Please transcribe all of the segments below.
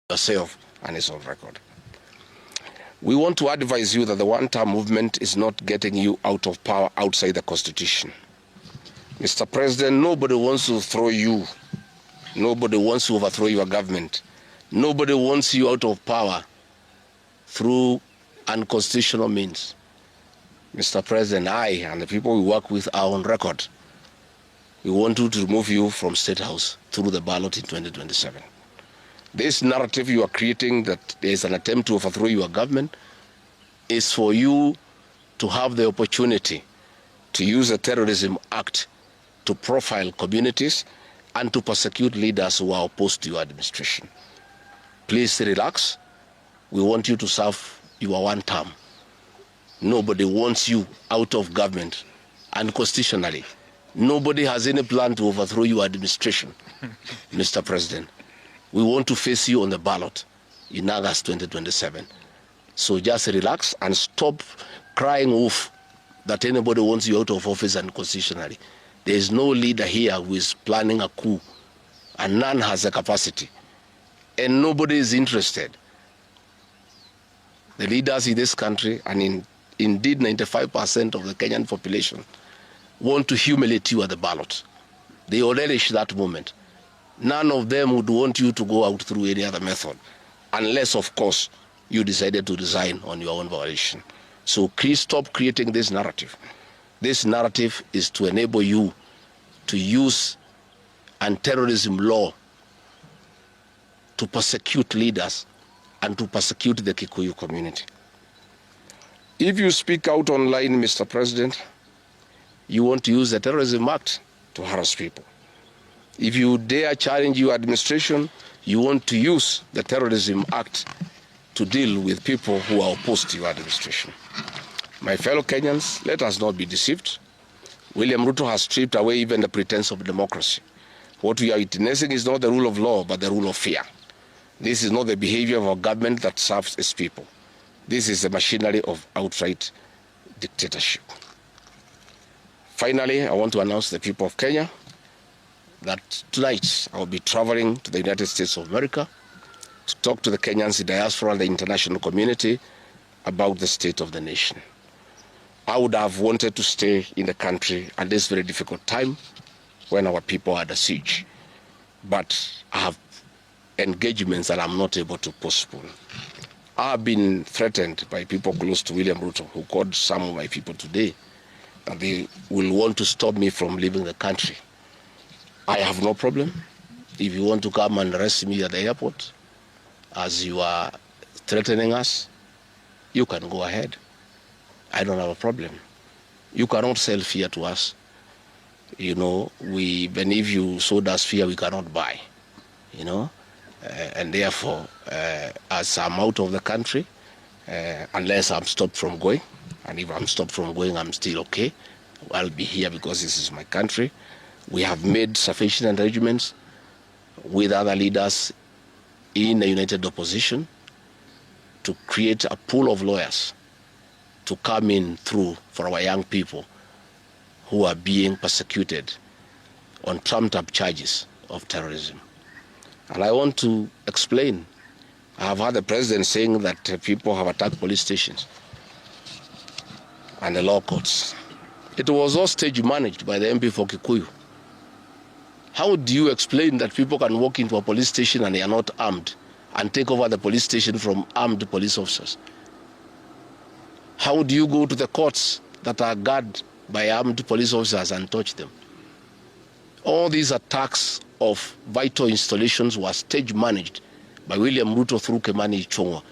yourself and it's on record. We want to advise you that the one-term movement is not getting you out of power outside the Constitution. Mr. President, nobody wants to throw you. Nobody wants to overthrow your government. Nobody wants you out of power through unconstitutional means. Mr. President, I and the people we work with are on record. We want to remove you from State House through the ballot in 2027. This narrative you are creating that there is an attempt to overthrow your government is for you to have the opportunity to use the Terrorism Act to profile communities and to persecute leaders who are opposed to your administration. Please relax. We want you to serve your one term. Nobody wants you out of government unconstitutionally. Nobody has any plan to overthrow your administration, Mr. President. We want to face you on the ballot in August 2027. So just relax and stop crying wolf that anybody wants you out of office unconstitutionally. There is no leader here who is planning a coup, and none has the capacity. And nobody is interested. The leaders in this country, and indeed 95% of the Kenyan population, want to humiliate you at the ballot. They will relish that moment. None of them would want you to go out through any other method, unless, of course, you decided to resign on your own volition. So please stop creating this narrative. This narrative is to enable you to use anti-terrorism law to persecute leaders and to persecute the Kikuyu community. If you speak out online, Mr. President, you want to use the Terrorism Act to harass people. If you dare challenge your administration, you want to use the Terrorism Act to deal with people who are opposed to your administration. My fellow Kenyans, let us not be deceived. William Ruto has stripped away even the pretense of democracy. What we are witnessing is not the rule of law, but the rule of fear. This is not the behavior of a government that serves its people. This is the machinery of outright dictatorship. Finally, I want to announce to the people of Kenya that tonight I will be traveling to the United States of America to talk to the Kenyans, the diaspora, and the international community about the state of the nation. I would have wanted to stay in the country at this very difficult time when our people are under siege, but I have engagements that I'm not able to postpone. I have been threatened by people close to William Ruto, who called some of my people today, and they will want to stop me from leaving the country. I have no problem. If you want to come and arrest me at the airport, as you are threatening us, you can go ahead. I don't have a problem. You cannot sell fear to us. You know, even if you sold us fear, we cannot buy. You know, and therefore, as I'm out of the country, unless I'm stopped from going, and if I'm stopped from going, I'm still okay. I'll be here because this is my country. We have made sufficient arrangements with other leaders in the united opposition to create a pool of lawyers to come in through for our young people who are being persecuted on trumped-up charges of terrorism. And I want to explain. I have heard the president saying that people have attacked police stations and the law courts. It was all stage managed by the MP for Kikuyu. How do you explain that people can walk into a police station and they are not armed and take over the police station from armed police officers? How do you go to the courts that are guarded by armed police officers and touch them? All these attacks of vital installations were stage managed by William Ruto through Kimani Ichung'wah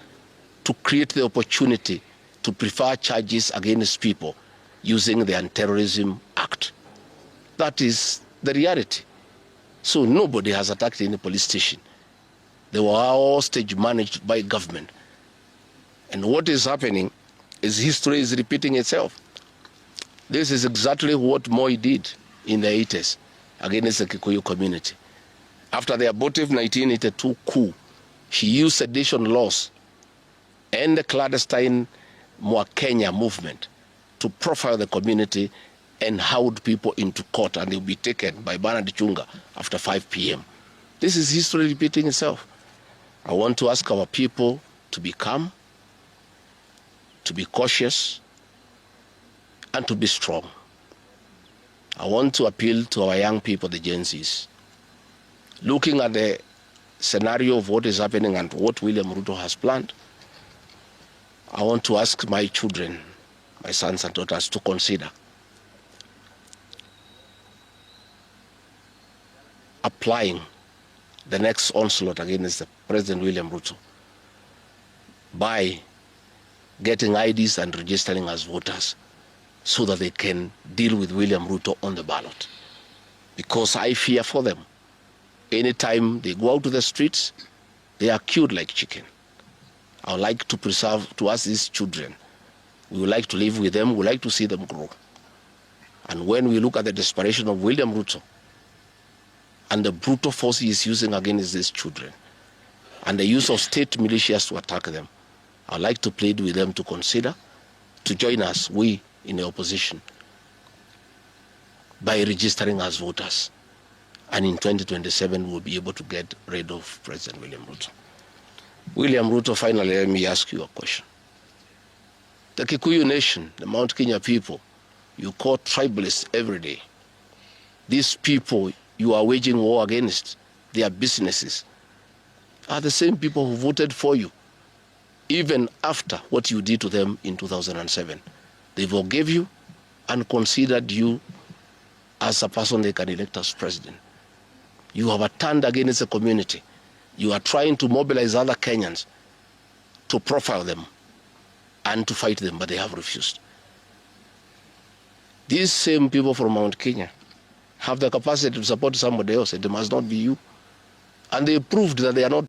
to create the opportunity to prefer charges against people using the Anti-Terrorism Act. That is the reality. So nobody has attacked any police station. They were all stage managed by government. And what is happening is history is repeating itself. This is exactly what Moi did in the 80s against the Kikuyu community. After the abortive 1982 coup, he used sedition laws and the clandestine Mwakenya movement to profile the community and hauled people into court, and they'll be taken by Bernard Chunga after 5 p.m. This is history repeating itself. I want to ask our people to be calm, to be cautious, and to be strong. I want to appeal to our young people, the Gen Zs. Looking at the scenario of what is happening and what William Ruto has planned, I want to ask my children, my sons and daughters, to consider applying the next onslaught against President William Ruto by getting IDs and registering as voters so that they can deal with William Ruto on the ballot. Because I fear for them. Anytime they go out to the streets, they are killed like chicken. I would like to to us these children. We would like to live with them. We would like to see them grow. And when we look at the desperation of William Ruto and the brutal force he is using against these children and the use of state militias to attack them, I would like to plead with them to consider to join us, we in the opposition, by registering as voters. And in 2027, we'll be able to get rid of President William Ruto. William Ruto, finally, let me ask you a question. The Kikuyu nation, the Mount Kenya people, you call tribalists every day. These people you are waging war against, their businesses, are the same people who voted for you, even after what you did to them in 2007. They forgave you and considered you as a person they can elect as president. You have turned against the community. You are trying to mobilize other Kenyans to profile them and to fight them, but they have refused. These same people from Mount Kenya have the capacity to support somebody else. It must not be you. And they proved that they are not